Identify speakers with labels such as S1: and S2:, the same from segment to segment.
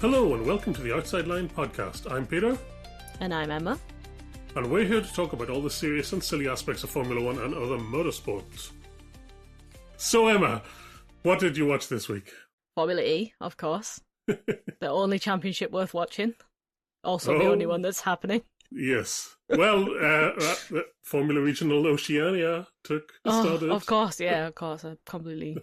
S1: Hello and welcome to the Outside Line podcast. I'm Peter.
S2: And I'm Emma.
S1: And we're here to talk about all the serious and silly aspects of Formula One and other motorsports. So Emma, what did you watch this week?
S2: Formula E, of course. The only championship worth watching. Also the only one that's happening.
S1: Yes. Well, Formula Regional Oceania started.
S2: Of course. I completely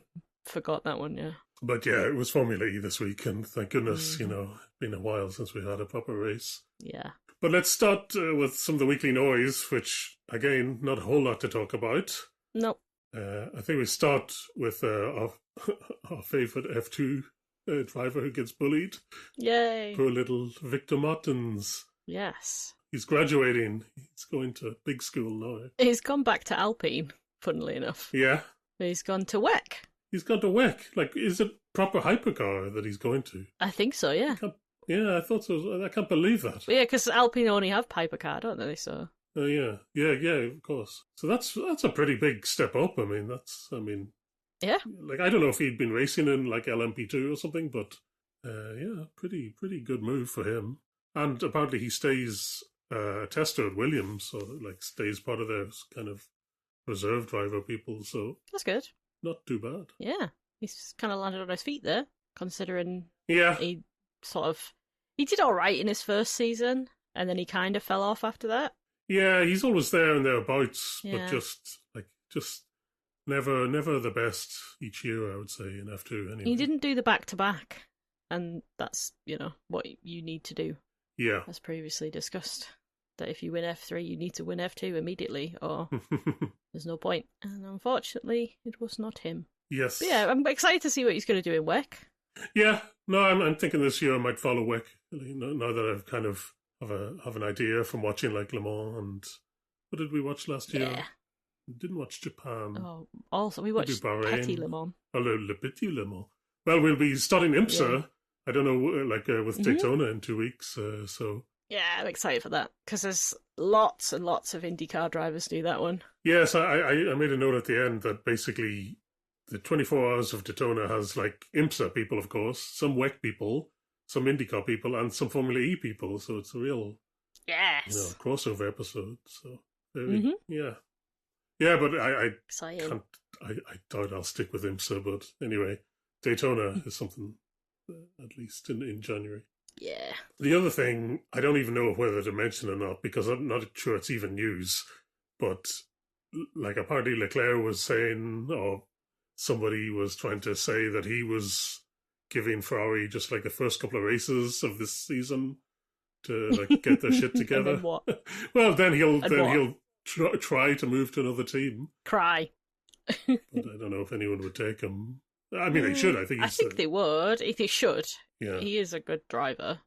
S2: forgot that one, yeah.
S1: But yeah, it was Formula E this week, and thank goodness, it's been a while since we had a proper race.
S2: Yeah.
S1: But let's start with some of the weekly noise, which, again, not a whole lot to talk about.
S2: Nope.
S1: I think we start with our favourite F2 driver who gets bullied.
S2: Yay.
S1: Poor little Victor Martins.
S2: Yes.
S1: He's graduating. He's going to big school now.
S2: He's gone back to Alpine, funnily enough.
S1: Yeah.
S2: He's gone to WEC.
S1: He's gone to WEC. Like, is it proper hypercar that he's going to?
S2: I think so, yeah.
S1: Yeah, I thought so. I can't believe that.
S2: Yeah, because Alpine only have hypercar, don't they? So.
S1: Oh, yeah, of course. So that's a pretty big step up.
S2: Yeah.
S1: Like, I don't know if he'd been racing in like LMP2 or something, but pretty good move for him. And apparently he stays a tester at Williams, so like stays part of their kind of reserve driver people. So
S2: that's good.
S1: Not too bad.
S2: Yeah, he's kind of landed on his feet there, considering he did all right in his first season, and then he kind of fell off after that.
S1: Yeah, he's always there and thereabouts, but just never the best each year, I would say, in F2 anyway.
S2: He didn't do the back-to-back, and that's, what you need to do.
S1: Yeah.
S2: As previously discussed. That if you win F3, you need to win F2 immediately, or there's no point. And unfortunately, it was not him.
S1: Yes.
S2: But yeah, I'm excited to see what he's going to do in WEC.
S1: Yeah, no, I'm thinking this year I might follow WEC, now that I've kind of have an idea from watching like Le Mans and... What did we watch last year?
S2: Yeah.
S1: We didn't watch Japan.
S2: Oh, also, we watched Petit Le Mans.
S1: Oh, Le Petit Le Mans. Well, we'll be starting IMSA. Yeah. I don't know, with Daytona in 2 weeks, so...
S2: Yeah, I'm excited for that, because there's lots and lots of IndyCar drivers do that one.
S1: Yes, I made a note at the end that basically the 24 Hours of Daytona has, like, IMSA people, of course, some WEC people, some IndyCar people, and some Formula E people, so it's a real crossover episode, so... Yeah. Yeah, but I doubt I'll stick with IMSA, but anyway, Daytona is something, at least in January.
S2: Yeah.
S1: The other thing, I don't even know whether to mention or not, because I'm not sure it's even news, but like apparently Leclerc was saying, or somebody was trying to say that he was giving Ferrari just like the first couple of races of this season to like get their shit together.
S2: And then what?
S1: Well, then he'll try to move to another team.
S2: Cry.
S1: But I don't know if anyone would take him. I mean, they should. I think
S2: they would. If they should.
S1: Yeah.
S2: He is a good driver.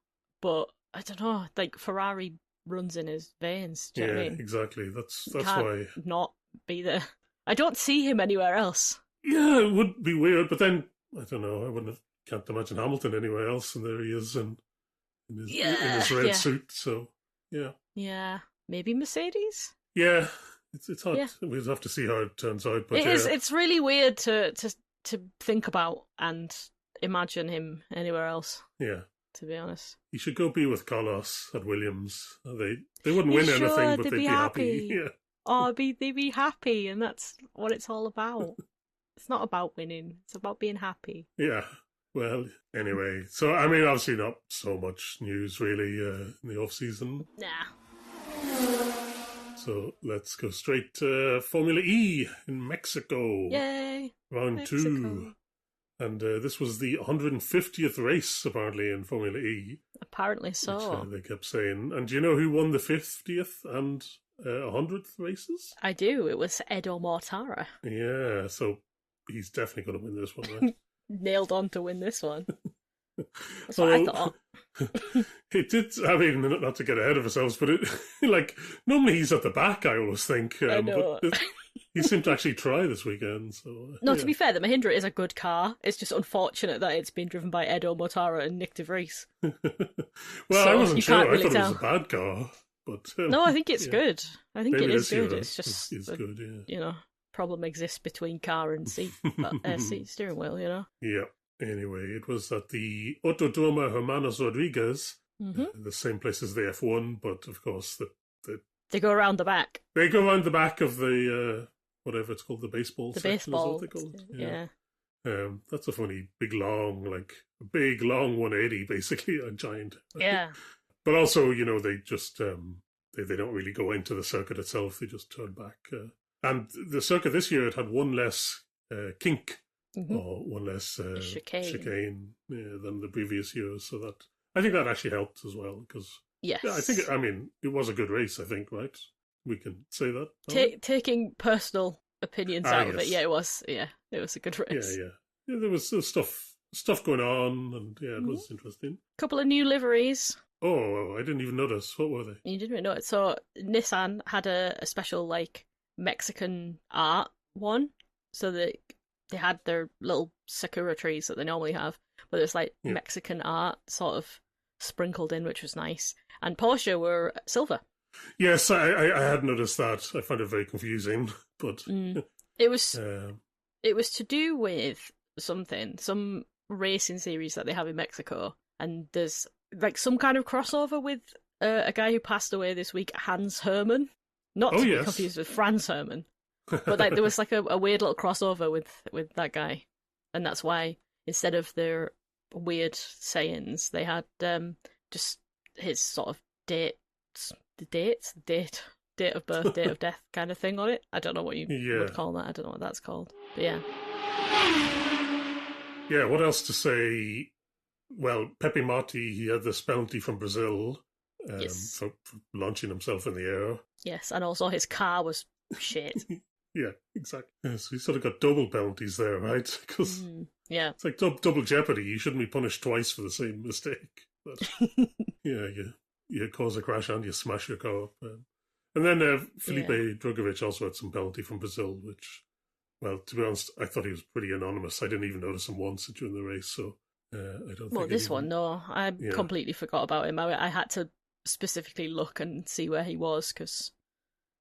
S2: But, I don't know, like, Ferrari runs in his veins. Do you know what I mean?
S1: Exactly. That's
S2: why. Not be there. I don't see him anywhere else.
S1: Yeah, it would be weird, but then, I don't know, can't imagine Hamilton anywhere else, and there he is in his red suit, so, yeah.
S2: Yeah. Maybe Mercedes?
S1: Yeah. It's hard. Yeah. We'll have to see how it turns out. But
S2: it is. It's really weird to think about and imagine him anywhere else.
S1: Yeah.
S2: To be honest.
S1: He should go be with Carlos at Williams. They wouldn't win anything, but they'd be happy. Yeah.
S2: Oh, they'd be happy, and that's what it's all about. It's not about winning. It's about being happy.
S1: Yeah. Well, anyway. So, I mean, obviously not so much news, really, in the off-season.
S2: Nah.
S1: So let's go straight to Formula E in Mexico.
S2: Yay!
S1: Round
S2: Mexico.
S1: 2. And this was the 150th race, apparently, in Formula E.
S2: Apparently so.
S1: Which, they kept saying. And do you know who won the 50th and 100th races?
S2: I do. It was Edo Mortara.
S1: Yeah, so he's definitely going to win this one, right?
S2: Nailed on to win this one. That's what I thought.
S1: It did, I mean, not to get ahead of ourselves, but normally he's at the back, I always think.
S2: I know.
S1: But he seemed to actually try this weekend. So,
S2: to be fair, the Mahindra is a good car. It's just unfortunate that it's been driven by Edo Mortara and Nyck De Vries.
S1: Well, I wasn't sure. I thought it was a bad car. But
S2: no, I think it's good. I think
S1: maybe
S2: it is good. It's just,
S1: it's good,
S2: problem exists between car and seat, steering wheel,
S1: Yeah. Anyway, it was at the Autodroma Hermanos Rodriguez, the same place as the F1, but of course
S2: they go around the back.
S1: They go around the back of the whatever it's called, the baseball
S2: the
S1: section,
S2: baseball,
S1: is what they call it.
S2: Yeah.
S1: That's a funny big long 180, basically, a giant.
S2: Yeah.
S1: But also, they just they don't really go into the circuit itself; they just turn back. And the circuit this year, it had one less kink or one less chicane than the previous years. So I think that actually helped as well because it was a good race. I think, right? We can say that.
S2: Taking personal opinions out of it, it was a good race.
S1: Yeah. There was stuff going on, and it was interesting.
S2: Couple of new liveries.
S1: Oh, I didn't even notice. What were they?
S2: You didn't know it. So Nissan had a special Mexican art one, so they had their little sakura trees that they normally have, but there's Mexican art sort of sprinkled in, which was nice. And Porsche were silver.
S1: Yes, I had noticed that. I found it very confusing, but
S2: it was to do with some racing series that they have in Mexico, and there's some kind of crossover with a guy who passed away this week, Hans Hermann, not to be confused with Franz Hermann, but there was a weird little crossover with that guy, and that's why instead of their weird sayings, they had just his sort of date of birth, date of death kind of thing on it. I don't know what you would call that. I don't know what that's called. But yeah.
S1: Yeah, what else to say? Well, Pepe Marti, he had this penalty from Brazil for launching himself in the air.
S2: Yes, and also his car was shit.
S1: Yeah, exactly. Yeah, so he sort of got double penalties there, right? Because it's like double jeopardy. You shouldn't be punished twice for the same mistake. But you cause a crash and you smash your car up. And then Felipe Drugovich also had some penalty from Brazil, which, well, to be honest, I thought he was pretty anonymous. I didn't even notice him once during the race, so I don't think...
S2: Well, this one, no. I completely forgot about him. I had to specifically look and see where he was, because,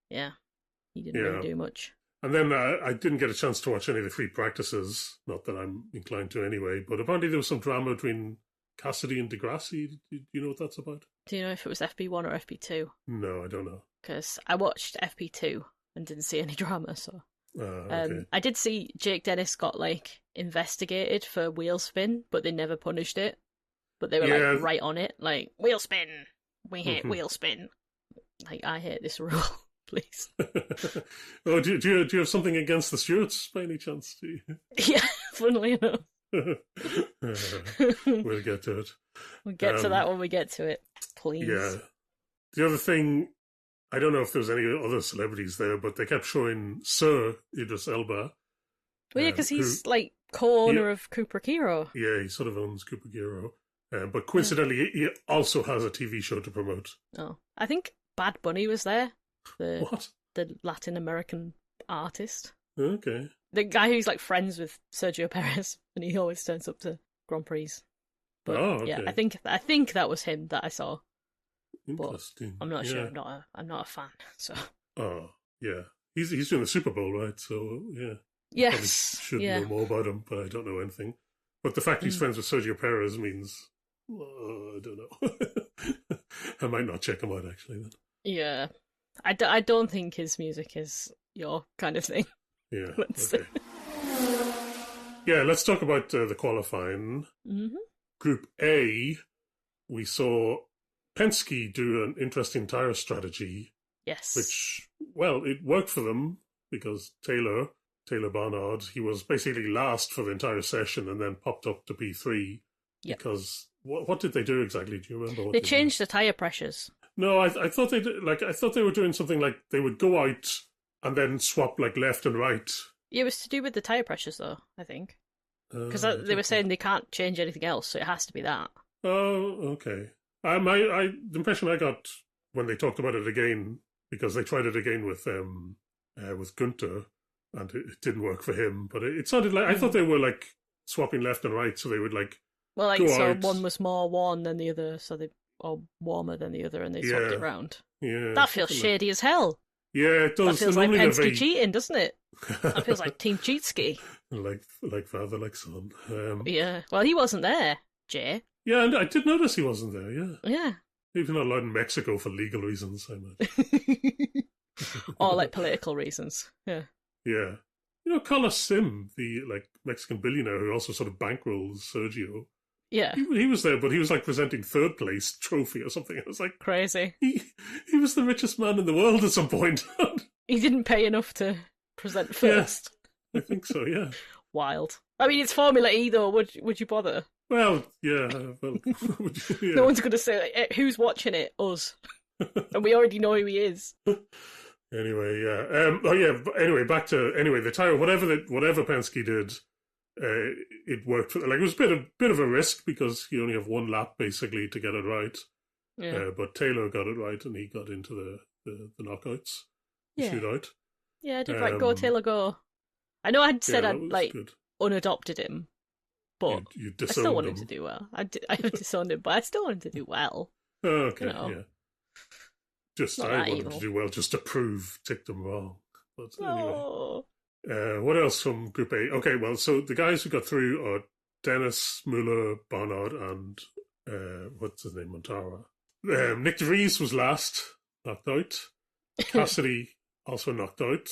S2: he didn't really do much.
S1: And then I didn't get a chance to watch any of the free practices, not that I'm inclined to anyway, but apparently there was some drama between Cassidy and De Grassi. Do you know what that's about?
S2: Do you know if it was FP1 or FP2?
S1: No, I don't know.
S2: Because I watched FP2 and didn't see any drama, so...
S1: Okay.
S2: I did see Jake Dennis got investigated for wheel spin, but they never punished it. But they were right on it, wheel spin. We hate wheel spin. I hate this rule, please.
S1: Oh, do you have something against the stewards by any chance? Do you?
S2: Yeah, funnily enough.
S1: We'll get to it.
S2: We'll get to that when we get to it, please. Yeah.
S1: The other thing, I don't know if there's any other celebrities there, but they kept showing Sir Idris Elba.
S2: Well, yeah, because he's co-owner of Cooper Kiro.
S1: Yeah, he sort of owns Cooper Kiro. But coincidentally, he also has a TV show to promote.
S2: Oh, I think Bad Bunny was there.
S1: What?
S2: The Latin American artist.
S1: Okay.
S2: The guy who's friends with Sergio Perez, and he always turns up to Grand Prix. But
S1: okay.
S2: Yeah, I think that was him that I saw.
S1: Interesting.
S2: But I'm not sure. I'm not a fan. So.
S1: Oh yeah, he's doing the Super Bowl, right? So yeah.
S2: Yes.
S1: Probably should know more about him, but I don't know anything. But the fact he's friends with Sergio Perez means I don't know. I might not check him out actually. Then.
S2: Yeah, I don't think his music is your kind of thing.
S1: Yeah. Okay. Yeah, let's talk about the qualifying.
S2: Mm-hmm.
S1: Group A, we saw Penske do an interesting tyre strategy.
S2: Yes.
S1: Which, well, it worked for them because Taylor Barnard, he was basically last for the entire session and then popped up to P3.
S2: Yep.
S1: Because what did they do exactly? Do you remember?
S2: They changed the tyre pressures.
S1: No, I thought they did, I thought they were doing something like they would go out and then swap left and right.
S2: It was to do with the tyre pressures, though, I think. Because they were saying they can't change anything else, so it has to be that.
S1: Oh, okay. The impression I got when they talked about it again, because they tried it again with Günther, and it didn't work for him. But it sounded like I thought they were swapping left and right, so they would
S2: Well,
S1: go
S2: so
S1: out.
S2: one was more worn than the other, or warmer than the other, and they swapped it round.
S1: Yeah,
S2: that feels shady as hell.
S1: Yeah, it does.
S2: That feels like
S1: Normally they're
S2: Penske cheating, doesn't it? That feels like Team Cheatski.
S1: like father, like son.
S2: Yeah. Well, he wasn't there, Jay.
S1: Yeah, and I did notice he wasn't there. Yeah.
S2: Yeah.
S1: He's not allowed in Mexico for legal reasons, I imagine.
S2: Or like political reasons. Yeah.
S1: Yeah. You know, Carlos Sim, the Mexican billionaire who also sort of bankrolls Sergio.
S2: Yeah.
S1: He was there, but he was like presenting third place trophy or something. I was like,
S2: crazy.
S1: He was the richest man in the world at some point.
S2: He didn't pay enough to present first.
S1: Yeah, I think so. Yeah.
S2: Wild. I mean, it's Formula E though. Would you bother?
S1: Well, yeah. Well, yeah.
S2: No one's going to say like, who's watching it. Us. And we already know who he is.
S1: Anyway, yeah. Anyway, back to the tire. Whatever Penske did, it worked. It was a bit of a risk because you only have one lap basically to get it right.
S2: Yeah.
S1: But Taylor got it right, and he got into the knockouts, the shootout.
S2: Yeah, I did right. Go Taylor, go. I know I'd said I'd
S1: good.
S2: unadopted him, but
S1: you
S2: I still want
S1: him
S2: to do well. I have disowned him, but I still want him to do well.
S1: Oh, okay, yeah. I wanted him to do well just to prove Ticktum wrong. But anyway. What else from Group A? Okay, well, so the guys who got through are Dennis, Muller, Barnard, and what's his name, Mortara. Nyck De Vries was last, knocked out. Cassidy also knocked out.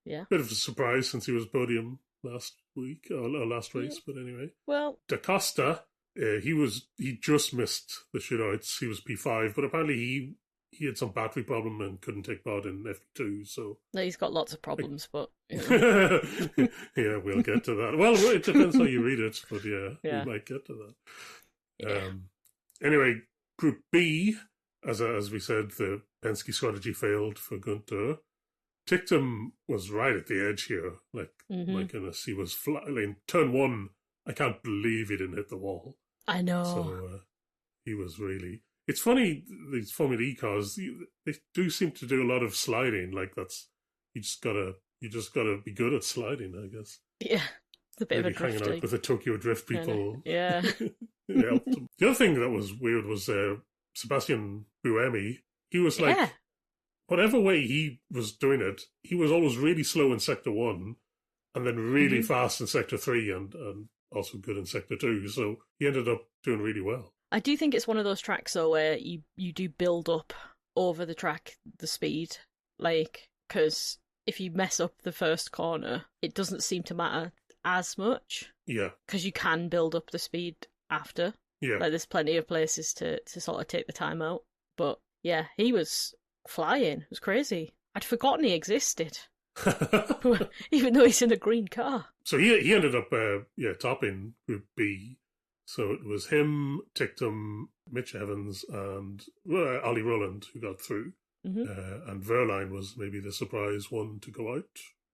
S2: Yeah.
S1: Bit of a surprise since he was podium last week, or last race, but anyway.
S2: Well,
S1: Da Costa, he just missed the shootouts. He was P5, but apparently he had some battery problem and couldn't take part in F2, so...
S2: He's got lots of problems, but...
S1: Yeah, we'll get to that. Well, it depends how you read it, but we might get to that.
S2: Yeah.
S1: Anyway, Group B, as we said, the Penske strategy failed for Günther. Ticktum was right at the edge here. My goodness, he was flying. Turn one, I can't believe he didn't hit the wall.
S2: I know.
S1: So he was really... It's funny, these Formula E cars, they do seem to do a lot of sliding. You just gotta be good at sliding, I guess.
S2: Yeah, it's a bit
S1: Maybe
S2: of a drifting.
S1: hanging out with the Tokyo Drift people.
S2: Yeah.
S1: The other thing that was weird was Sebastian Buemi. He was whatever way he was doing it, he was always really slow in Sector 1 and then really fast in Sector 3 and also good in Sector 2. So he ended up doing really well.
S2: I do think it's one of those tracks, though, where you do build up over the track the speed. Because if you mess up the first corner, it doesn't seem to matter as much. Yeah. Because you can build up the speed after. Yeah. There's plenty of places to sort of take the time out. But, yeah, he was flying. It was crazy. I'd forgotten he existed. Even though he's in a green car.
S1: So he ended up topping Group B. So it was him, Ticktum, Mitch Evans, and Ollie Rowland who got through. And Verline was maybe the surprise one to go out,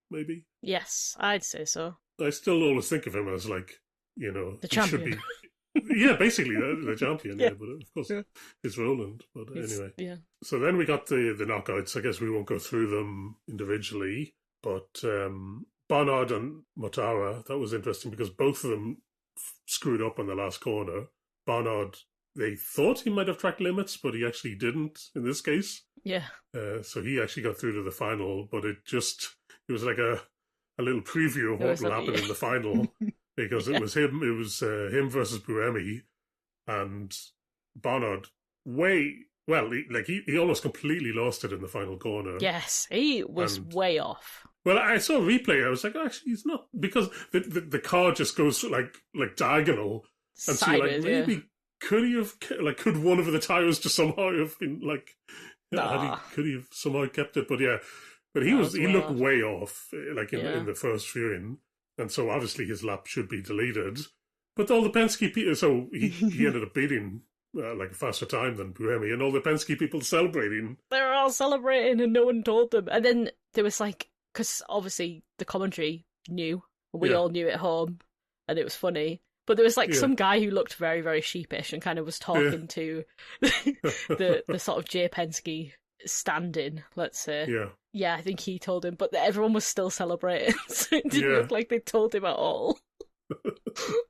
S1: maybe?
S2: Yes, I'd say so.
S1: I still always think of him as the
S2: champion.
S1: Should be, basically the champion, but of course it's Rowland. But anyway. Yeah. So then we got the knockouts. I guess we won't go through them individually, but Barnard and Mortara, that was interesting because both of them screwed up on the last corner. Barnard, they thought he might have track limits, but he actually didn't in this case.
S2: Yeah.
S1: So he actually got through to the final, but it was like a little preview of what will happen in the final because it was him him versus Buemi, and Barnard he almost completely lost it in the final corner.
S2: Yes, he was way off.
S1: Well, I saw a replay. I was like, actually, he's not, because the car just goes like diagonal, and
S2: sideways,
S1: so maybe could he have could one of the tires just somehow have been could he have somehow kept it? But he looked way off in the first viewing, and so obviously his lap should be deleted. But all the Penske people, so he ended up beating a faster time than Buemi, and all the Penske people celebrating.
S2: They were all celebrating, and no one told them. And then there was because obviously the commentary knew, we all knew at home, and it was funny. But there was some guy who looked very, very sheepish and kind of was talking to the sort of J Penske stand-in, let's say. Yeah. Yeah, I think he told him, but everyone was still ccelebrating, so it didn't look like they told him at all.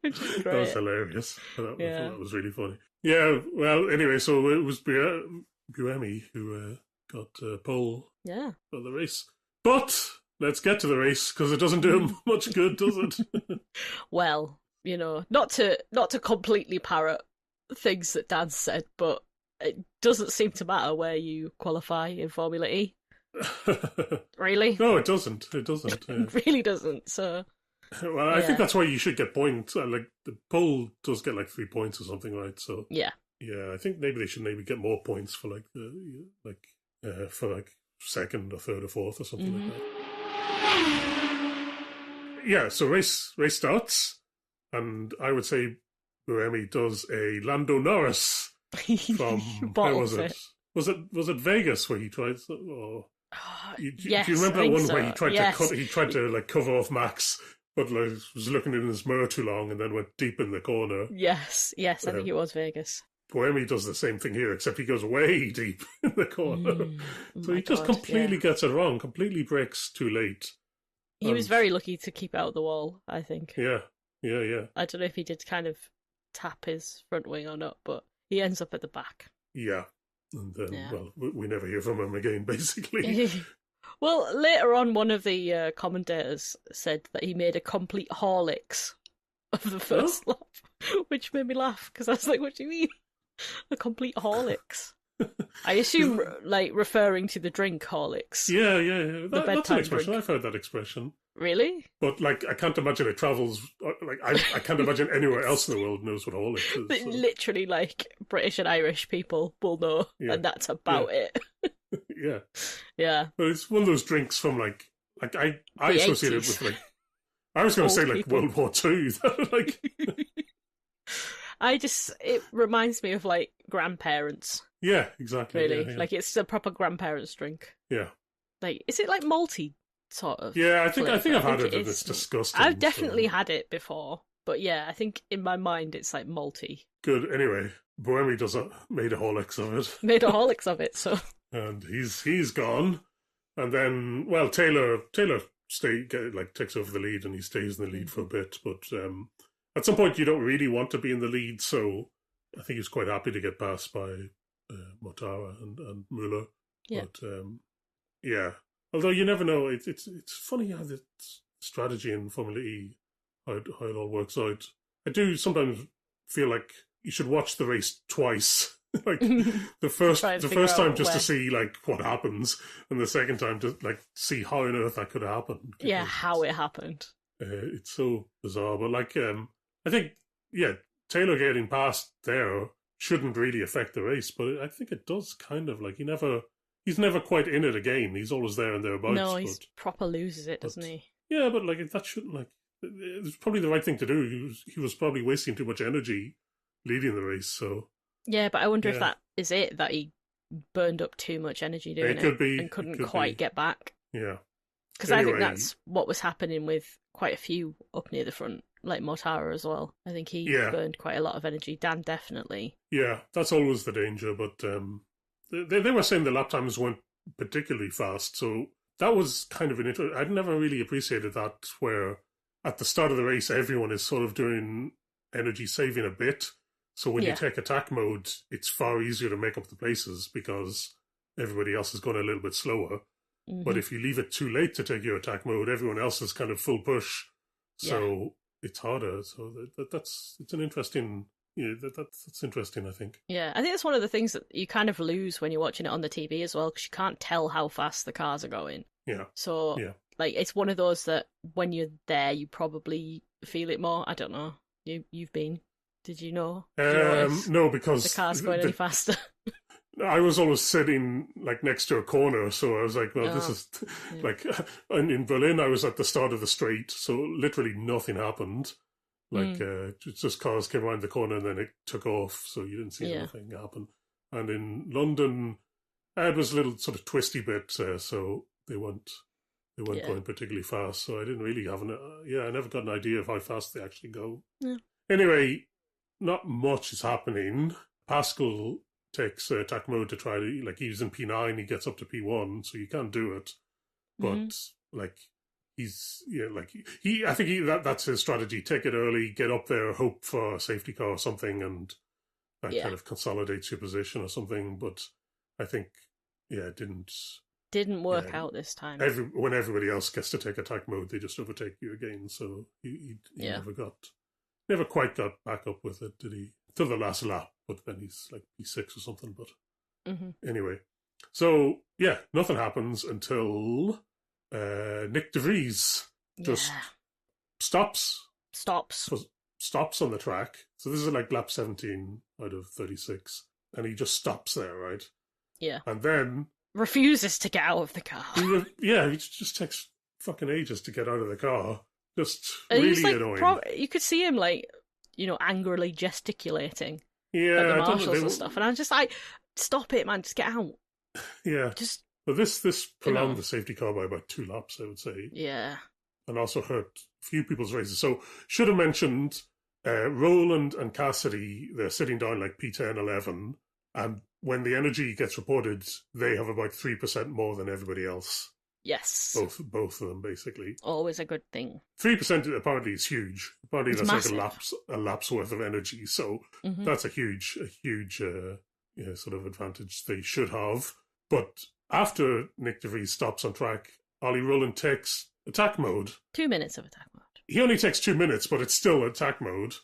S2: Which is great.
S1: That was hilarious. That was really funny. Yeah, well, anyway, so it was Buemi who got pole
S2: Yeah.
S1: for the race. But let's get to the race, because it doesn't do him much good, does it?
S2: Well, not to completely parrot things that Dan said, but it doesn't seem to matter where you qualify in Formula E. Really?
S1: No, it doesn't. It doesn't.
S2: It really doesn't. So,
S1: well, I think that's why you should get points. Like the pole does get like 3 points or something, right? So
S2: yeah,
S1: I think maybe they should get more points for like for like second or third or fourth or something like that. Yeah. So race starts, and I would say Buemi does a Lando Norris from where was it? Was it Vegas where he tried? Or
S2: yes,
S1: do you remember that one
S2: so.
S1: where he tried
S2: yes.
S1: to like cover off Max, but like was looking in his mirror too long and then went deep in the corner?
S2: Yes, I think it was Vegas.
S1: Buemi does the same thing here, except he goes way deep in the corner. So he just completely gets it wrong. Completely brakes too late.
S2: He was very lucky to keep out of the wall, I think.
S1: Yeah.
S2: I don't know if he did kind of tap his front wing or not, but he ends up at the back.
S1: Yeah. And then, well, we never hear from him again, basically.
S2: Well, later on, one of the commentators said that he made a complete Horlicks of the first lap, which made me laugh, because I was like, what do you mean? A complete Horlicks? I assume, like, referring to the drink Horlicks.
S1: Yeah. That's an expression.
S2: Drink.
S1: I've heard that expression.
S2: Really?
S1: But, like, I can't imagine it travels... Like, I can't imagine anywhere else in the world knows what Horlicks is.
S2: But literally, like, British and Irish people will know, and that's about it.
S1: Yeah. But it's one of those drinks from, like I associate it with, like... I was going to say, like, people. World War II. Like...
S2: it reminds me of, like, grandparents.
S1: Yeah, exactly.
S2: Really.
S1: Yeah.
S2: Like, it's a proper grandparents drink.
S1: Yeah.
S2: Like, is it like malty sort of?
S1: Yeah, I think I've had it and it's disgusting.
S2: I've definitely had it before. But yeah, I think in my mind it's like malty.
S1: Good. Anyway, Buemi made a Horlicks of it.
S2: Made a Horlicks of it, so.
S1: And he's gone. And then, well, Taylor takes over the lead and he stays in the lead for a bit. But at some point you don't really want to be in the lead, so I think he's quite happy to get passed by Mortara and Muller.
S2: Yeah.
S1: But although you never know, it's funny how the strategy in Formula E, how it all works out. I do sometimes feel like you should watch the race twice. Like the first time just to see like what happens, and the second time to like see how on earth that could happen.
S2: Yeah, how it happened.
S1: It's so bizarre, but like I think Taylor getting past there shouldn't really affect the race, but I think it does kind of. Like he's never quite in it again. He's always there and thereabouts.
S2: No, he proper loses it, doesn't he?
S1: Yeah, but like that shouldn't like. It's probably the right thing to do. He was probably wasting too much energy leading the race, so.
S2: Yeah, but I wonder if that is it, that he burned up too much energy doing it and couldn't quite get back.
S1: Yeah.
S2: Because I think that's what was happening with quite a few up near the front, like Mortara as well. I think he burned quite a lot of energy. Dan definitely. Yeah,
S1: that's always the danger, but they were saying the lap times weren't particularly fast, so that was kind of an interesting. I'd never really appreciated that, where at the start of the race everyone is sort of doing energy saving a bit. So when you take attack mode, it's far easier to make up the places because everybody else is going a little bit slower. Mm-hmm. But if you leave it too late to take your attack mode, everyone else is kind of full push. So it's harder. So it's an interesting... Yeah, that's interesting, I think.
S2: Yeah, I think that's one of the things that you kind of lose when you're watching it on the TV as well, because you can't tell how fast the cars are going.
S1: Yeah.
S2: So, like, it's one of those that when you're there, you probably feel it more. I don't know. You've been... Did you know?
S1: No, because
S2: the car's going any faster.
S1: I was always sitting like next to a corner, so I was like, "Well, this is like." And in Berlin, I was at the start of the straight, so literally nothing happened. Like just cars came around the corner and then it took off, so you didn't see anything happen. And in London, it was a little sort of twisty bit, so they weren't going particularly fast. So I didn't really have I never got an idea of how fast they actually go.
S2: Yeah.
S1: Anyway. Not much is happening. Pascal takes attack mode to try to, like, he's in P9, he gets up to P1, so you can't do it. But, like, I think that's his strategy. Take it early, get up there, hope for a safety car or something, and that kind of consolidates your position or something. But I think it
S2: Didn't work out this time.
S1: When everybody else gets to take attack mode, they just overtake you again. So he never quite got back up with it, did he? Till the last lap, but then he's like P6 or something. But anyway, so yeah, nothing happens until Nyck De Vries just stops on the track. So this is like lap 17 out of 36, and he just stops there, right?
S2: Yeah,
S1: and then
S2: refuses to get out of the car.
S1: He just takes fucking ages to get out of the car. Just really annoying.
S2: You could see him angrily gesticulating
S1: at
S2: the marshals and stuff, and I'm just like, stop it, man, just get out.
S1: Yeah, but this prolonged the safety car by about 2 laps, I would say.
S2: Yeah,
S1: and also hurt a few people's races. So should have mentioned Roland and Cassidy. They're sitting down like P10, 11, and when the energy gets reported, they have about 3% more than everybody else.
S2: Yes.
S1: Both of them, basically.
S2: Always a good thing.
S1: 3% apparently is huge. Apparently
S2: it's
S1: that's
S2: massive.
S1: Like a lap's worth of energy. So that's a huge sort of advantage they should have. But after Nyck De Vries stops on track, Ollie Rowland takes attack mode.
S2: 2 minutes of attack mode.
S1: He only takes 2 minutes, but it's still attack mode.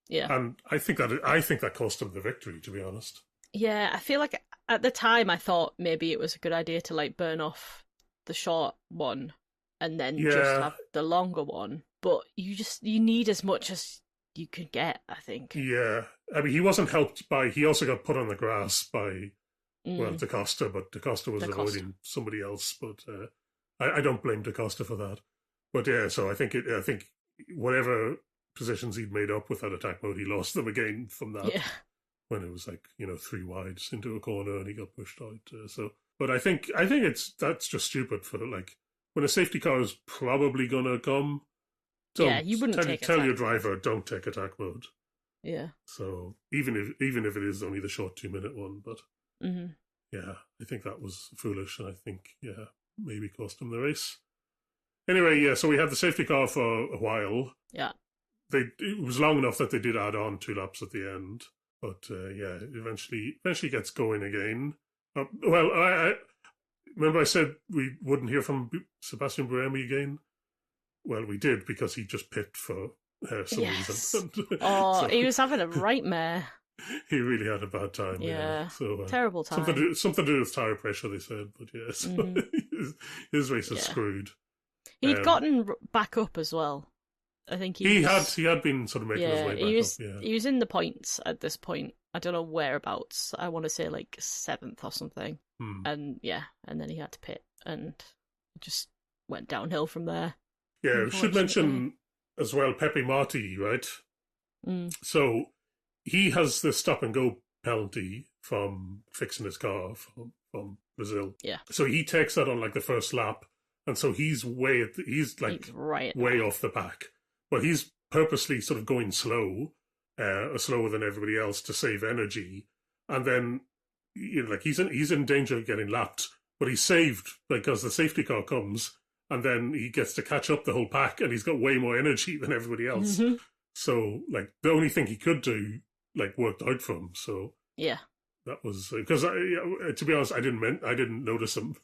S2: Yeah.
S1: And I think that cost him the victory, to be honest.
S2: Yeah, I feel like at the time I thought maybe it was a good idea to burn off the short one and then just have the longer one. But you need as much as you could get, I think.
S1: Yeah. I mean, he wasn't helped he also got put on the grass by, Da Costa, but Da Costa was avoiding somebody else. But I don't blame Da Costa for that. But yeah, so I think whatever positions he'd made up with that attack mode, he lost them again from that. Yeah. When it was 3 wides into a corner and he got pushed out. But I think that's just stupid for when a safety car is probably gonna come.
S2: You wouldn't
S1: tell your driver don't take attack mode.
S2: Yeah.
S1: So even if it is only the short 2-minute one, but yeah, I think that was foolish, and I think maybe cost him the race. Anyway, yeah. So we had the safety car for a while.
S2: Yeah.
S1: It was long enough that they did add on 2 laps at the end. But it eventually gets going again. I remember I said we wouldn't hear from Sebastian Buemi again. Well, we did, because he just pit for some reason.
S2: So, he was having a nightmare.
S1: He really had a bad time.
S2: Yeah.
S1: So
S2: terrible time.
S1: Something to do with tire pressure, they said. But yes, his race is screwed.
S2: He'd gotten back up as well. I think he
S1: had been sort of making his way back up.
S2: He was in the points at this point. I don't know whereabouts. I want to say 7th or something. And then he had to pit and just went downhill from there.
S1: Yeah, we should mention as well Pepe Marti, right? So he has the stop and go penalty from fixing his car from Brazil.
S2: Yeah.
S1: So he takes that on the first lap, and so he's way off the pack. But he's purposely sort of going slow, slower than everybody else to save energy, and then he's in danger of getting lapped. But he's saved because the safety car comes, and then he gets to catch up the whole pack, and he's got way more energy than everybody else. So the only thing he could do worked out for him. So
S2: yeah,
S1: that was because to be honest, I didn't notice him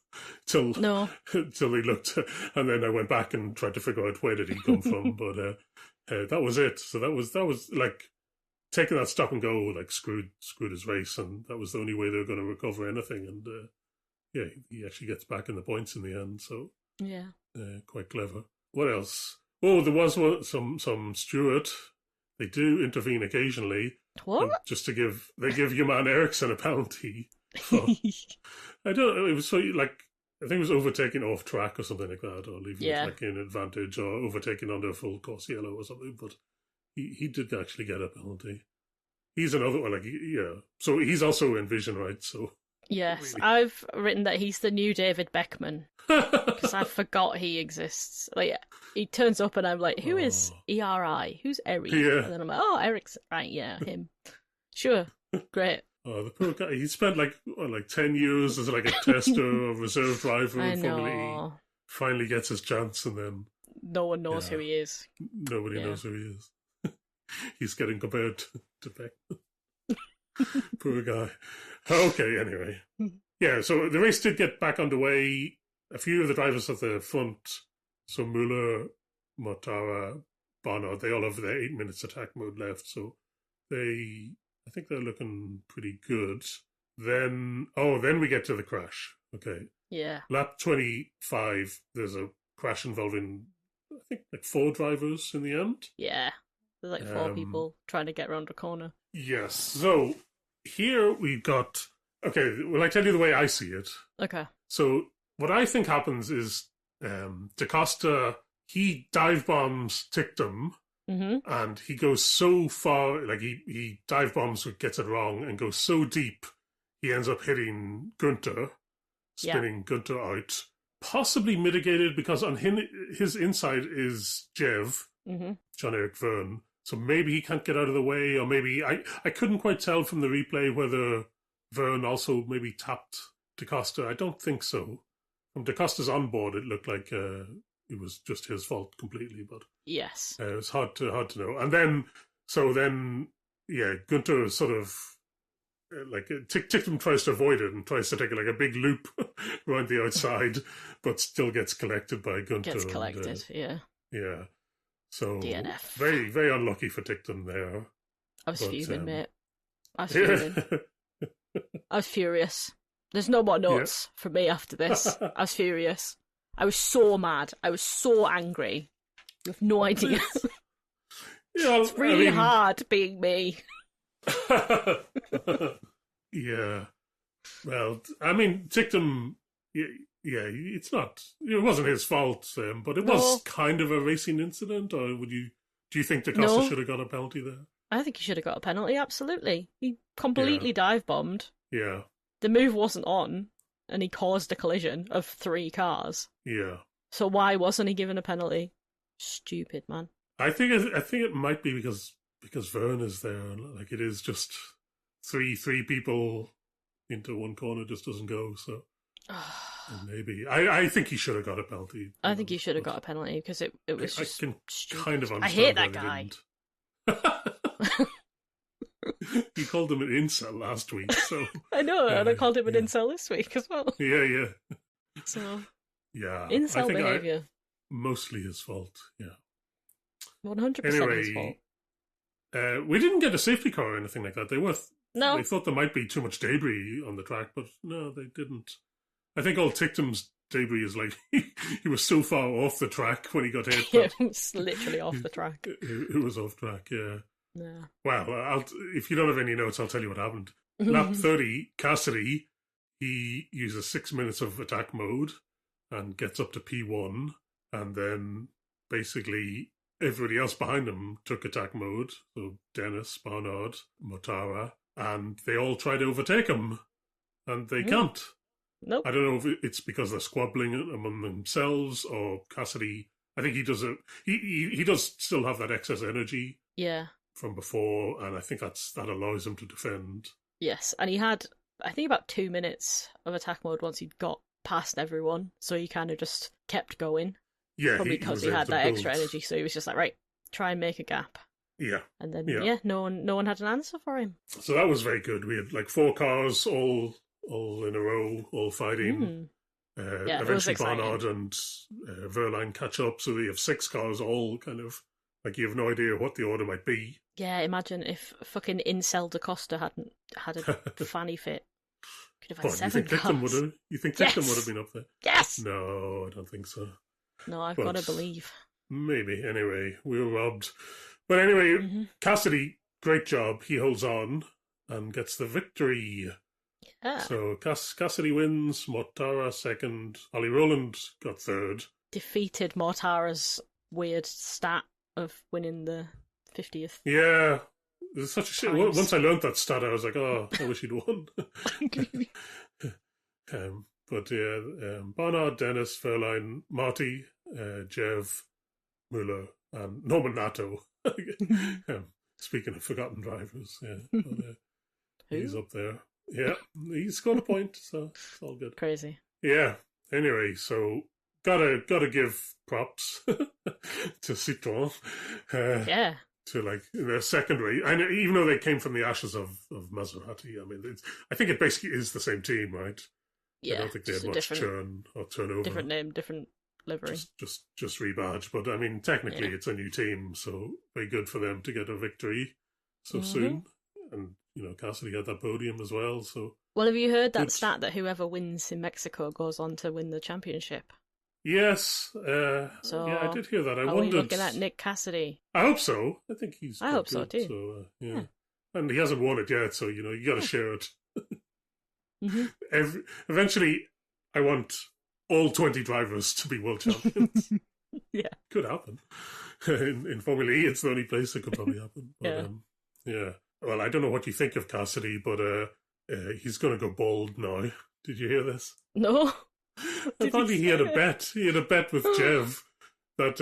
S1: till he looked, and then I went back and tried to figure out where did he come from. But that was it. So that was taking that stop and go screwed his race, and that was the only way they were going to recover anything. And he actually gets back in the points in the end. So
S2: yeah,
S1: quite clever. What else? Oh, there was some steward. They do intervene occasionally.
S2: What?
S1: Just to give Johan Eriksson a penalty. I don't know. It was so I think it was overtaking off track or something like that, or leaving it in advantage, or overtaking under a full course yellow or something. But he did actually get a penalty. He's another one. So he's also in Vision, right? So
S2: yes, really. I've written that he's the new David Beckman because I forgot he exists. He turns up and I'm like, who is ERI? Who's Eric?
S1: Yeah.
S2: And then I'm like, Eric's right, yeah, him. Sure, great.
S1: Oh, the poor guy. He spent 10 years as a tester or reserve driver in Formula E. Finally gets his chance, and then
S2: no one knows who he is.
S1: Nobody knows who he is. He's getting compared to Beckman. Poor guy. Okay, anyway. Yeah, so the race did get back underway. A few of the drivers at the front, so Muller, Mortara, Barnard, they all have their 8 minutes attack mode left, so I think they're looking pretty good. Then we get to the crash. Okay.
S2: Yeah.
S1: Lap 25, there's a crash involving, I think, like 4 drivers in the end.
S2: Yeah. There's like 4 people trying to get around a corner. Yes.
S1: So here we've got, okay, will I tell you the way I see it?
S2: Okay.
S1: So what I think happens is DaCosta, he dive bombs Ticktum, and he goes so far, like he dive bombs, gets it wrong, and goes so deep, he ends up hitting Günther, spinning Günther out. Possibly mitigated because on his inside is Jev, John-Eric Verne. So maybe he can't get out of the way, or maybe I couldn't quite tell from the replay whether Verne also maybe tapped DaCosta. I don't think so. From DaCosta's onboard, it looked like it was just his fault completely, but
S2: yes,
S1: it was hard to know. And then Günther sort of like Ticktum tries to avoid it and tries to take like a big loop around the outside, but still gets collected by Günther.
S2: Gets collected,
S1: yeah. So
S2: DNF.
S1: Very, very unlucky for Ticktum there.
S2: I was fuming, mate. I was fuming. I was furious. There's no more notes for me after this. I was furious. I was so mad. I was so angry. You have no idea. It's really hard being me.
S1: Yeah. Well, I mean, Ticktum, it wasn't his fault, but it was kind of a racing incident, or do you think DaCosta should have got a penalty there?
S2: I think he should have got a penalty, absolutely. He completely dive-bombed.
S1: Yeah.
S2: The move wasn't on, and he caused a collision of 3 cars.
S1: Yeah.
S2: So why wasn't he given a penalty? Stupid, man.
S1: I think it might be because Verne is there. Like, it is just three people into one corner just doesn't go. So maybe I think he should have got a penalty.
S2: I think he should have got a penalty because it was just
S1: I can
S2: stupid.
S1: kind of understand.
S2: I hate that guy.
S1: You called him an incel last week, so
S2: I know, and I called him an incel this week as well.
S1: Yeah.
S2: So
S1: yeah,
S2: incel behaviour.
S1: Mostly his fault. Yeah,
S2: 100% his fault.
S1: We didn't get a safety car or anything like that.
S2: No.
S1: They thought there might be too much debris on the track, but no, they didn't. I think all Ticktum's debris is like he was so far off the track when he got hit.
S2: Yeah, it was literally off the track.
S1: It was off track, yeah.
S2: Yeah.
S1: Well, if you don't have any notes, I'll tell you what happened. Lap 30, Cassidy, he uses 6 minutes of attack mode and gets up to P1, and then basically everybody else behind him took attack mode, so Dennis, Barnard, Mortara, and they all try to overtake him, and they can't.
S2: Nope.
S1: I don't know if it's because they're squabbling among themselves, or Cassidy, I think he does it. He does still have that excess energy.
S2: Yeah.
S1: From before, and I think that allows him to defend.
S2: Yes, and he had, I think, about 2 minutes of attack mode once he'd got past everyone, so he kind of just kept going.
S1: Yeah,
S2: probably because he had that extra energy, so he was just like, right, try and make a gap.
S1: Yeah,
S2: and then no one had an answer for him.
S1: So that was very good. We had like 4 cars all in a row, all fighting. Eventually, Barnard and Verline catch up, so we have 6 cars all kind of. Like, you have no idea what the order might be.
S2: Yeah, imagine if fucking incel DaCosta hadn't had a fanny fit. Could have had 7 cars.
S1: You think Ticktum would have been up there?
S2: Yes!
S1: No, I don't think so.
S2: No, I've got to believe.
S1: Maybe. Anyway, we were robbed. But anyway, Cassidy, great job. He holds on and gets the victory.
S2: Yeah.
S1: So Cassidy wins, Mortara second, Ollie Rowland got third.
S2: Defeated Mortara's weird stat of winning the 50th.
S1: Yeah. It's such a shit. Once I learned that stat, I was like, oh, I wish he'd won. But yeah, Barnard, Dennis, Verline, Marty, Jev, Muller, and Norman Nato. Speaking of forgotten drivers, yeah. But, he's up there. Yeah, he scored a point, so it's all good.
S2: Crazy.
S1: Yeah. Anyway, so gotta give props to Citroen.
S2: Yeah.
S1: To like their secondary, and even though they came from the ashes of Maserati, I mean, I think it basically is the same team, right?
S2: Yeah,
S1: I don't think they had much churn or turnover.
S2: Different name, different livery.
S1: Just rebadge. But I mean, technically it's a new team, so very good for them to get a victory so soon. And, Cassidy had that podium as well. So,
S2: well, have you heard that stat that whoever wins in Mexico goes on to win the championship?
S1: Yes. I did hear that. I wondered. Are we
S2: looking at Nick Cassidy?
S1: I hope so. I think he's
S2: I hope
S1: good,
S2: so too.
S1: So, yeah. And he hasn't won it yet, so, you got to share it. Eventually, I want all 20 drivers to be world champions.
S2: Yeah.
S1: Could happen. In Formula E, it's the only place it could probably happen. But, yeah. Well, I don't know what you think of Cassidy, but he's going to go bald now. Did you hear this?
S2: No.
S1: Apparently he had a bet. He had a bet with Jev that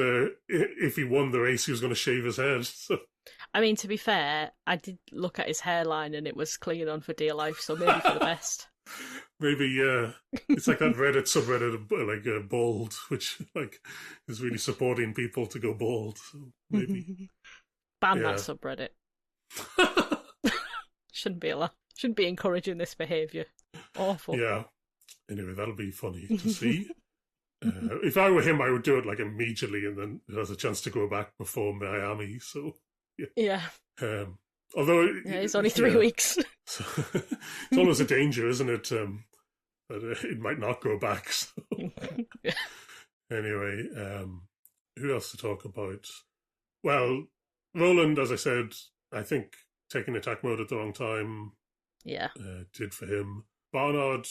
S1: if he won the race, he was going to shave his head. So.
S2: I mean, to be fair, I did look at his hairline and it was clinging on for dear life, so maybe for the best.
S1: Maybe, yeah. It's like that Reddit subreddit, like bald, which is really supporting people to go bald. So maybe
S2: ban that subreddit. Shouldn't be allowed. Shouldn't be encouraging this behaviour. Awful.
S1: Yeah. Anyway, that'll be funny to see. If I were him, I would do it immediately, and then it has a chance to go back before Miami. So
S2: yeah.
S1: Although
S2: it's only 3 weeks.
S1: So, it's always a danger, isn't it? That it might not go back. So. Anyway, who else to talk about? Well, Roland, as I said, I think taking attack mode at the wrong time.
S2: Yeah.
S1: Did for him. Barnard,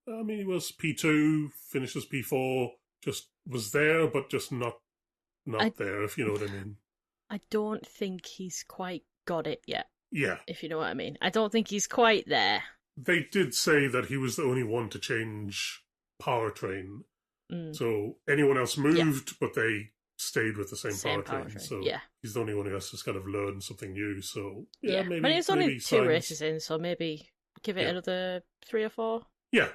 S1: I mean, he was P2, finishes P4, just was there, but just not there, if you know what I mean.
S2: I don't think he's quite got it yet.
S1: Yeah.
S2: If you know what I mean. I don't think he's quite there.
S1: They did say that he was the only one to change powertrain. So anyone else moved, but they stayed with the same powertrain. So he's the only one who has to kind of learn something new. So maybe.
S2: But it's only 2 races in, so maybe give it another 3 or 4.
S1: Yeah.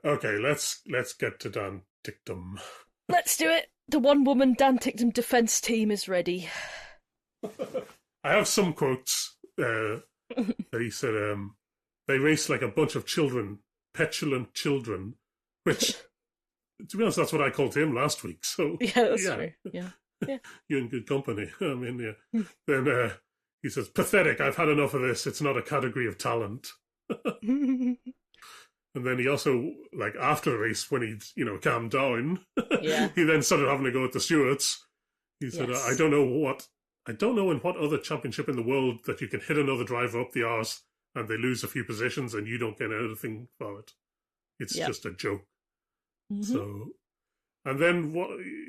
S1: Okay, let's get to Dan Ticktum.
S2: Let's do it. The one-woman Dan Ticktum defence team is ready.
S1: I have some quotes that he said, they race like a bunch of children, petulant children, which, to be honest, that's what I called him last week. So
S2: yeah, that's true. Yeah.
S1: You're in good company. I mean, yeah. Then he says, pathetic, I've had enough of this. It's not a category of talent. And then he also, after the race, when he'd, calmed down, he then started having to go at the stewards. He said, I don't know in what other championship in the world that you can hit another driver up the arse and they lose a few positions and you don't get anything for it. It's just a joke. So, and then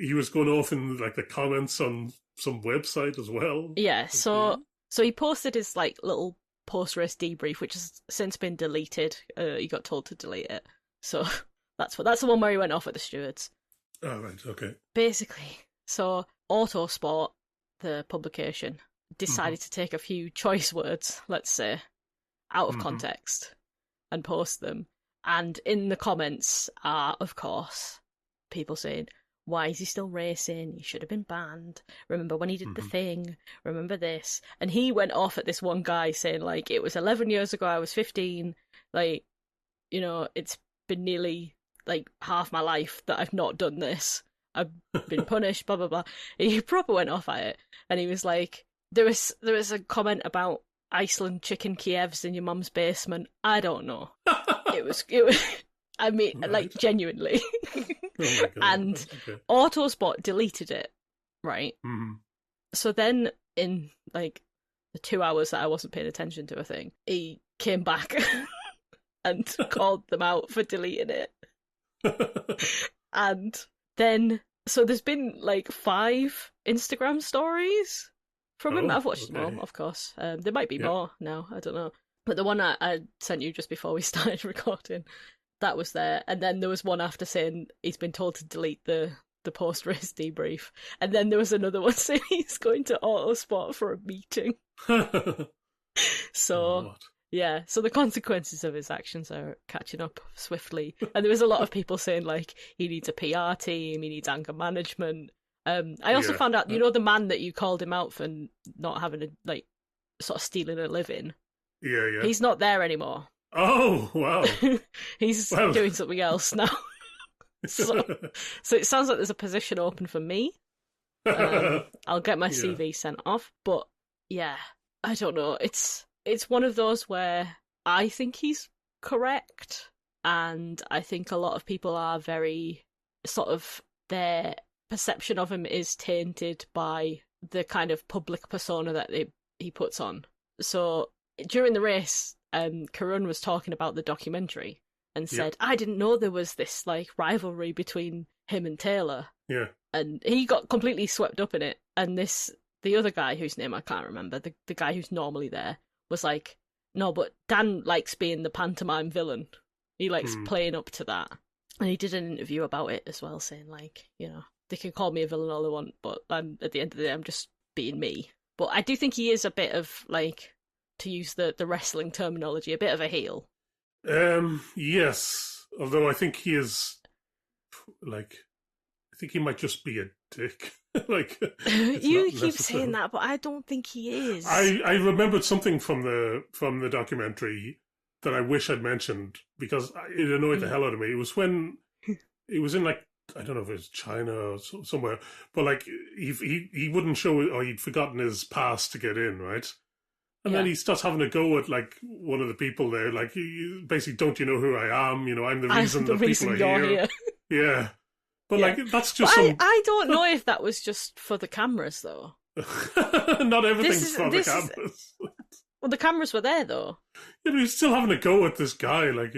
S1: he was going off in the comments on some website as well.
S2: Yeah, so he posted his little post-race debrief, which has since been deleted. He got told to delete it. So that's the one where he went off at the stewards.
S1: Oh, right, okay.
S2: Basically, so Autosport, the publication, decided to take a few choice words, let's say, out of context and post them. And in the comments are, of course, people saying, why is he still racing? He should have been banned. Remember when he did the thing? Remember this? And he went off at this one guy saying, it was 11 years ago, I was 15. It's been nearly, half my life that I've not done this. I've been punished, blah, blah, blah. He proper went off at it. And he was like, there was a comment about Iceland chicken Kievs in your mum's basement. I don't know. It was I mean, genuinely.
S1: Oh my God.
S2: And Autosport deleted it, right?
S1: Mm-hmm.
S2: So then in the 2 hours that I wasn't paying attention to a thing, he came back and called them out for deleting it. And then, so there's been 5 Instagram stories from him. I've watched them all, of course. There might be more now, I don't know. But the one I sent you just before we started recording, that was there. And then there was one after saying he's been told to delete the post-race debrief. And then there was another one saying he's going to Autosport for a meeting. So, so the consequences of his actions are catching up swiftly. And there was a lot of people saying, he needs a PR team, he needs anger management. I also found out, the man that you called him out for not having sort of stealing a living?
S1: Yeah.
S2: He's not there anymore.
S1: Oh, wow.
S2: He's
S1: Well.
S2: doing something else now. so it sounds like there's a position open for me. I'll get my CV sent off, but yeah, I don't know. It's one of those where I think he's correct, and I think a lot of people are very sort of, their perception of him is tainted by the kind of public persona that he puts on. So during the race, Karun was talking about the documentary and said, I didn't know there was this like rivalry between him and Taylor.
S1: Yeah.
S2: And he got completely swept up in it. And the other guy whose name I can't remember, the guy who's normally there, was like, no, but Dan likes being the pantomime villain. He likes playing up to that. And he did an interview about it as well, saying like, you know, they can call me a villain all they want, but at the end of the day, I'm just being me. But I do think he is a bit of, like, to use the wrestling terminology, a bit of a heel.
S1: Yes. Although I think he is, like, I think he might just be a dick. Like,
S2: you keep saying that, but I don't think he is.
S1: I remembered something from the documentary that I wish I'd mentioned because it annoyed the hell out of me. It was when it was in, like, I don't know if it was China or somewhere, but like he wouldn't show it, or he'd forgotten his pass to get in, right? And then he starts having a go at like one of the people there, like, basically, don't you know who I am? You know, I'm the reason that people are here. Yeah. But like, that's just
S2: I don't know if that was just for the cameras, though.
S1: Not everything's for the cameras.
S2: Well, the cameras were there, though.
S1: Yeah, but he's still having a go at this guy. Like,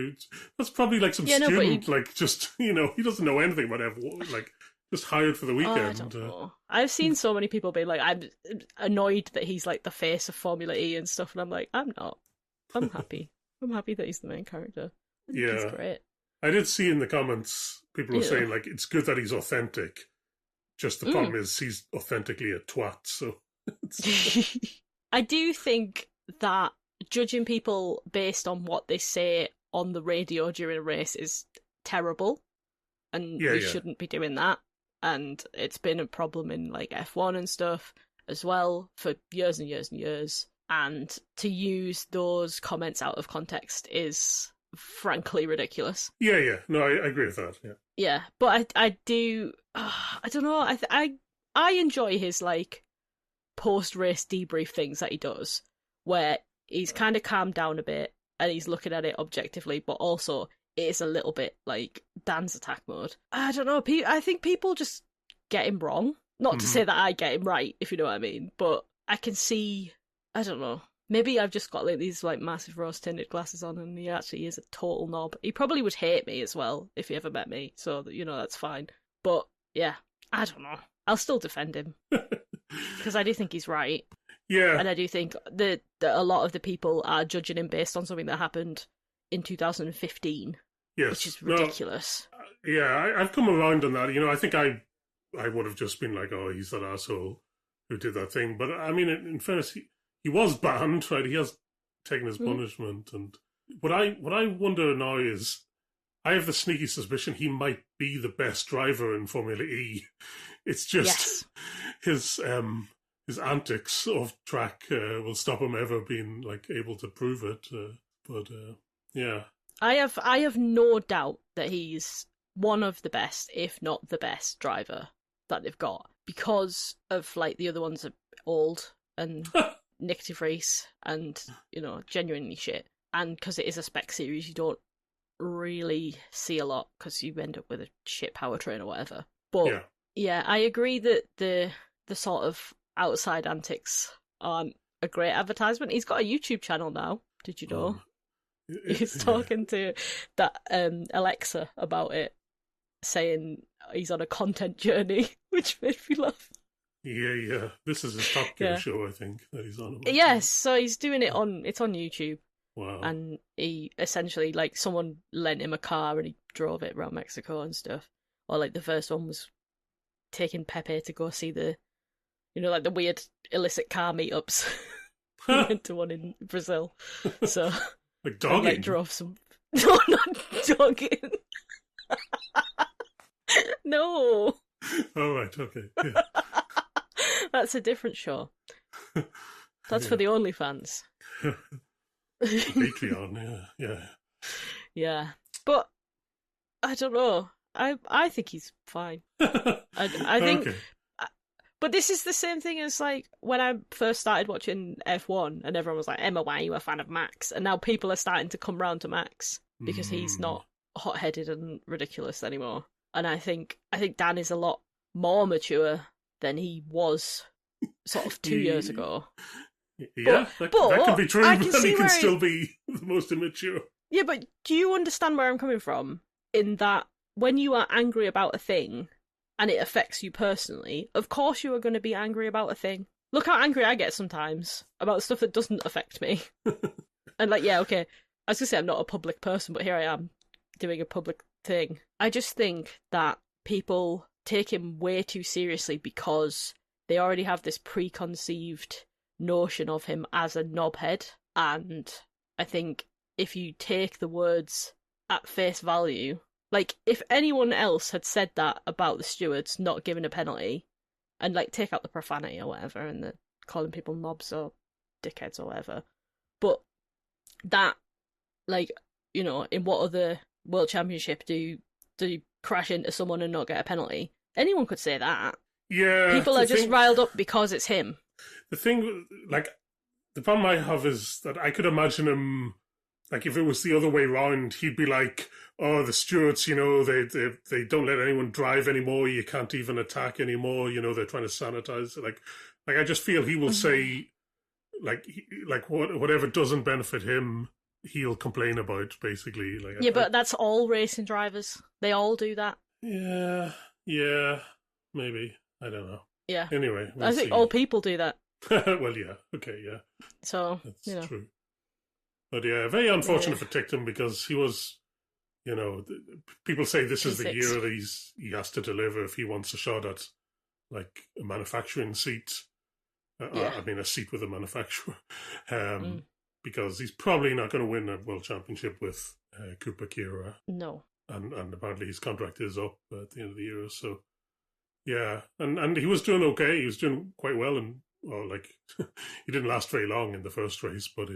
S1: that's probably like some student, like, just, you know, he doesn't know anything about F1, like, just hired for the weekend.
S2: I don't know. I've seen so many people be like, I'm annoyed that he's like the face of Formula E and stuff, and I'm like, I'm not. I'm happy. I'm happy that he's the main character. I think he's great.
S1: I did see in the comments people were saying, like, it's good that he's authentic. Just the problem is he's authentically a twat, so...
S2: I do think that judging people based on what they say on the radio during a race is terrible, and we shouldn't be doing that. And it's been a problem in like F1 and stuff as well for years and years and years. And to use those comments out of context is frankly ridiculous.
S1: Yeah. No, I agree with that. Yeah.
S2: Yeah, but I do. I don't know. I enjoy his like post-race debrief things that he does, where he's kind of calmed down a bit and he's looking at it objectively, but also it is a little bit like Dan's attack mode. I don't know. I think people just get him wrong. Not to say that I get him right, if you know what I mean, but I can see. I don't know. Maybe I've just got like these like massive rose-tinted glasses on, and he actually is a total knob. He probably would hate me as well if he ever met me, so you know that's fine. But yeah, I don't know. I'll still defend him because I do think he's right.
S1: Yeah,
S2: and I do think that a lot of the people are judging him based on something that happened in 2015, which is ridiculous.
S1: I've come around on that. You know, I think I would have just been like, oh, he's that asshole who did that thing. But I mean, in fairness, he was banned, right? He has taken his punishment. And what I wonder now is, I have the sneaky suspicion he might be the best driver in Formula E. It's just his antics off track will stop him ever being like able to prove it. But
S2: I have no doubt that he's one of the best, if not the best driver that they've got, because of like the other ones are old and Nyck De Vries and, you know, genuinely shit. And because it is a spec series, you don't really see a lot because you end up with a shit powertrain or whatever. But yeah, I agree that the sort of outside antics aren't a great advertisement. He's got a YouTube channel now. Did you know? He's talking to that Alexa about it, saying he's on a content journey, which made me laugh.
S1: Yeah. This is his Top Gear show, I think, that he's on.
S2: Yes, so he's doing it it's on YouTube.
S1: Wow.
S2: And he essentially, like, someone lent him a car and he drove it around Mexico and stuff. Or, like, the first one was taking Pepe to go see the, you know, like, the weird illicit car meetups. He went to one in Brazil. So...
S1: Like dogging?
S2: Like, drove some... No, not dogging. No.
S1: Oh, right, okay. Yeah.
S2: That's a different show. That's for the OnlyFans.
S1: Patreon, yeah.
S2: Yeah. But I don't know. I think he's fine. I think,
S1: Okay.
S2: but this is the same thing as like when I first started watching F1, and everyone was like, "Emma, why are you a fan of Max?" And now people are starting to come round to Max because he's not hot-headed and ridiculous anymore. And I think Dan is a lot more mature than he was sort of 2 years ago.
S1: Yeah, that can be true, but then he can still be the most immature.
S2: Yeah, but do you understand where I'm coming from? In that, when you are angry about a thing and it affects you personally, of course you are going to be angry about a thing. Look how angry I get sometimes about stuff that doesn't affect me. And like, yeah, okay, I was going to say I'm not a public person, but here I am doing a public thing. I just think that people take him way too seriously because they already have this preconceived notion of him as a knobhead. And I think if you take the words at face value, like if anyone else had said that about the stewards not giving a penalty, and like take out the profanity or whatever, and the calling people knobs or dickheads or whatever, but that, like, you know, in what other world championship do you crash into someone and not get a penalty? Anyone could say that.
S1: Yeah,
S2: people are just riled up because it's him.
S1: The thing, like, the problem I have is that I could imagine him, like, if it was the other way round, he'd be like, "Oh, the stewards, you know, they don't let anyone drive anymore. You can't even attack anymore. You know, they're trying to sanitize." Like I just feel he will say, like whatever doesn't benefit him, he'll complain about, basically. Like,
S2: yeah, but that's all racing drivers. They all do that.
S1: Yeah, maybe. I don't know.
S2: Yeah.
S1: Anyway,
S2: I think all people do that.
S1: Well, yeah. Okay, yeah.
S2: So,
S1: that's true. But yeah, very unfortunate for Ticktum because he was, you know, people say this is the year that he has to deliver if he wants a shot at, like, a manufacturing seat. I mean, a seat with a manufacturer. Because he's probably not going to win a world championship with Cooper Kira.
S2: No.
S1: And apparently his contract is up at the end of the year, so yeah. And he was doing okay. He was doing quite well, and he didn't last very long in the first race, but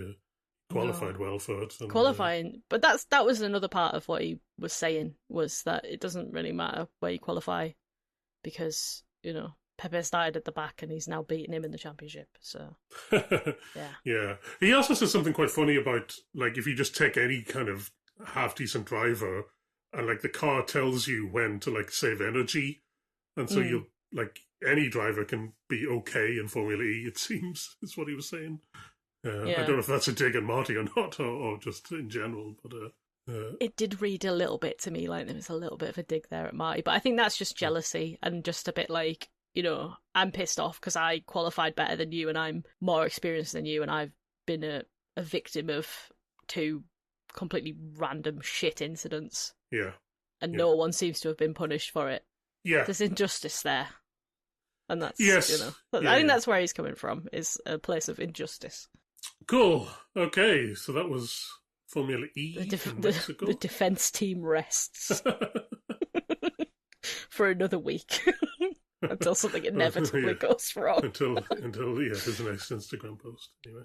S1: qualified well for it. And,
S2: qualifying, but that was another part of what he was saying, was that it doesn't really matter where you qualify because, you know, Pepe started at the back and he's now beating him in the championship. So
S1: yeah. He also said something quite funny about, like, if you just take any kind of half decent driver and, like, the car tells you when to, like, save energy, and so you'll, like, any driver can be okay in Formula E, it seems, is what he was saying. I don't know if that's a dig at Marty or not, or just in general, but
S2: it did read a little bit to me like there was a little bit of a dig there at Marty, but I think that's just jealousy and just a bit like, you know, I'm pissed off because I qualified better than you and I'm more experienced than you and I've been a victim of two completely random shit incidents.
S1: Yeah.
S2: And no one seems to have been punished for it.
S1: Yeah.
S2: There's injustice there. And that's,
S1: yes.
S2: you know, I think that's where he's coming from, is a place of injustice.
S1: Cool. Okay, so that was Formula E in Mexico.
S2: The defense team rests for another week until something inevitably goes wrong.
S1: until his next Instagram post. Anyway.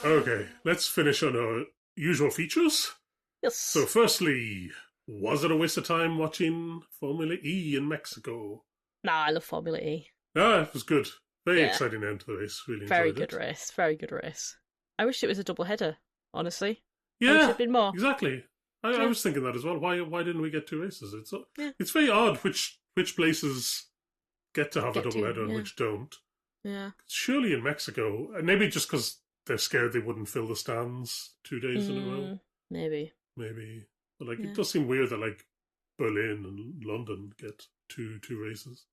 S1: Okay, let's finish on our usual features.
S2: Yes.
S1: So, firstly, was it a waste of time watching Formula E in Mexico?
S2: Nah, I love Formula E.
S1: It was good. Very exciting end to the race. Really
S2: very
S1: enjoyed
S2: good race. Very good race. I wish it was a double header, honestly.
S1: Yeah,
S2: I wish it'd been more.
S1: Exactly. I was thinking that as well. Why didn't we get two races? It's very odd which places get to have a double header and which don't.
S2: Yeah.
S1: Surely in Mexico, maybe just because they're scared they wouldn't fill the stands 2 days in a row.
S2: Maybe.
S1: But it does seem weird that, like, Berlin and London get two races.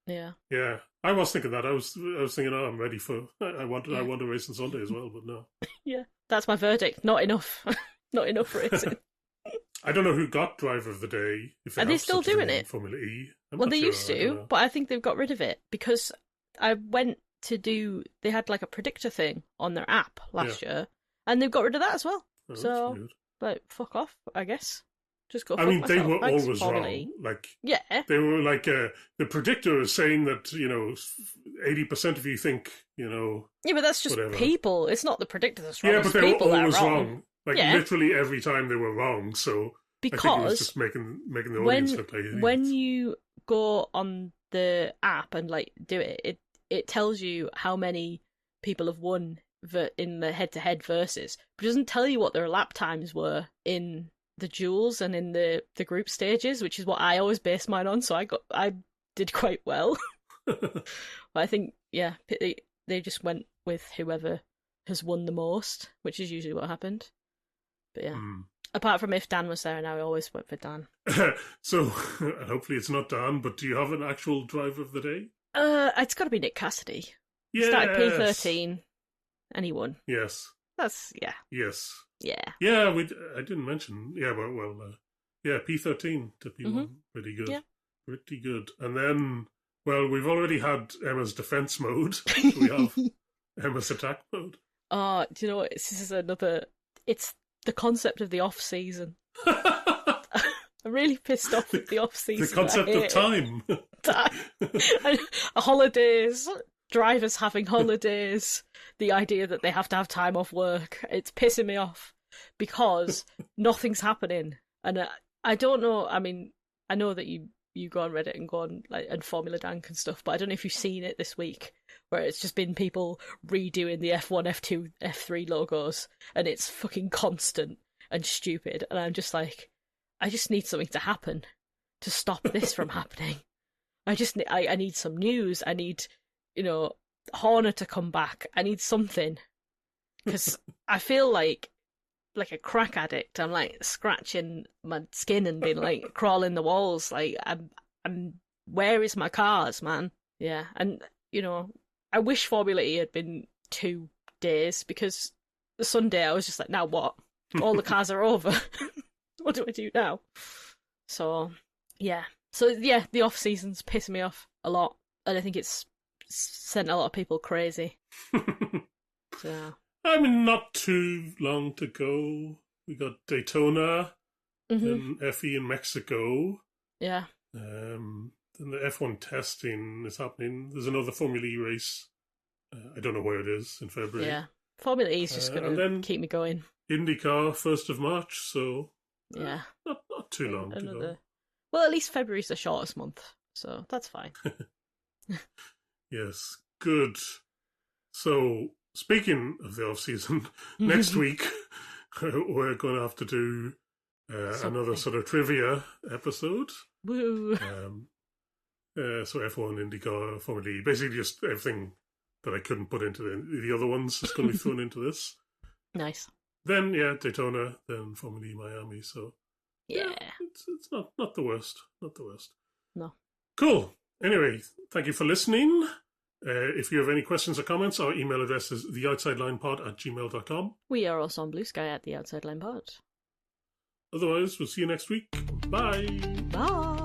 S2: Yeah.
S1: Yeah. I was thinking that. I was thinking, I'm ready for. I want a race on Sunday as well, but no.
S2: Yeah. That's my verdict. Not enough. Not enough racing.
S1: I don't know who got driver of the day.
S2: Are they still doing it?
S1: Formula E.
S2: Well, they used to, but I think they've got rid of it because I went to they had like a predictor thing on their app last year, and they've got rid of that as well. So, like, fuck off, I guess. Just go.
S1: I mean, they were
S2: Thanks,
S1: always
S2: Formula
S1: wrong.
S2: E.
S1: Like,
S2: yeah,
S1: they were like the predictor is saying that 80% of you think
S2: yeah, but that's just
S1: whatever.
S2: people. It's not the predictor that's wrong.
S1: Yeah, but they were
S2: people
S1: always
S2: that are
S1: wrong. Like literally every time they were wrong. So
S2: because
S1: I think it was just making the audience look like idiots.
S2: When you go on the app and like do it tells you how many people have won in the head-to-head versus, but it doesn't tell you what their lap times were in the duels and in the group stages, which is what I always base mine on. So I did quite well. But I think they just went with whoever has won the most, which is usually what happened. But yeah. Apart from if Dan was there, and I always went for Dan.
S1: So hopefully it's not Dan, but do you have an actual driver of the day?
S2: It's got to be Nick Cassidy.
S1: Yes.
S2: Started P13, and he won.
S1: Yes.
S2: That's
S1: Yes.
S2: Yeah.
S1: Yeah, I didn't mention. Yeah, P13 to P1. Pretty good.
S2: Yeah. Pretty
S1: good. And then, well, we've already had Emma's defense mode. So we have Emma's attack mode.
S2: Oh, do you know what? This is another. It's the concept of the off season. I'm really pissed off with the off season.
S1: The concept of time.
S2: Holidays, drivers having holidays, the idea that they have to have time off work. It's pissing me off because nothing's happening. And I don't know. I mean, I know that you go on Reddit and go on and Formula Dank and stuff, but I don't know if you've seen it this week where it's just been people redoing the F1, F2, F3 logos, and it's fucking constant and stupid. And I'm just like, I just need something to happen to stop this from happening. I need some news. I need, Horner to come back. I need something. Because I feel like a crack addict. I'm like scratching my skin and being like crawling the walls. Like I'm where is my cars, man? Yeah. And, I wish Formula E had been 2 days because the Sunday I was just like, now what? All the cars are over. What do I do now? So, yeah. The off-season's pissed me off a lot. And I think it's sent a lot of people crazy. So.
S1: I mean, not too long to go. We got Daytona and FE in Mexico.
S2: Yeah.
S1: Then the F1 testing is happening. There's another Formula E race. I don't know where it is in February.
S2: Yeah. Formula E is just going to keep me going.
S1: IndyCar, 1st of March, so...
S2: Yeah.
S1: Not too long to go.
S2: Well, at least February's the shortest month, so that's fine.
S1: Yes, good. So, speaking of the off-season, next week we're going to have to do another sort of trivia episode.
S2: Woo!
S1: So F1, IndyCar, Formula E, basically just everything that I couldn't put into the other ones is going to be thrown into this.
S2: Nice.
S1: Then, Daytona, then Formula E Miami, so...
S2: Yeah.
S1: It's not the worst. Not the worst.
S2: No.
S1: Cool. Anyway, thank you for listening. If you have any questions or comments, our email address is theoutsidelinepod@gmail.com.
S2: We are also on Blue Sky at The Outside Line Pod.
S1: Otherwise, we'll see you next week. Bye.
S2: Bye.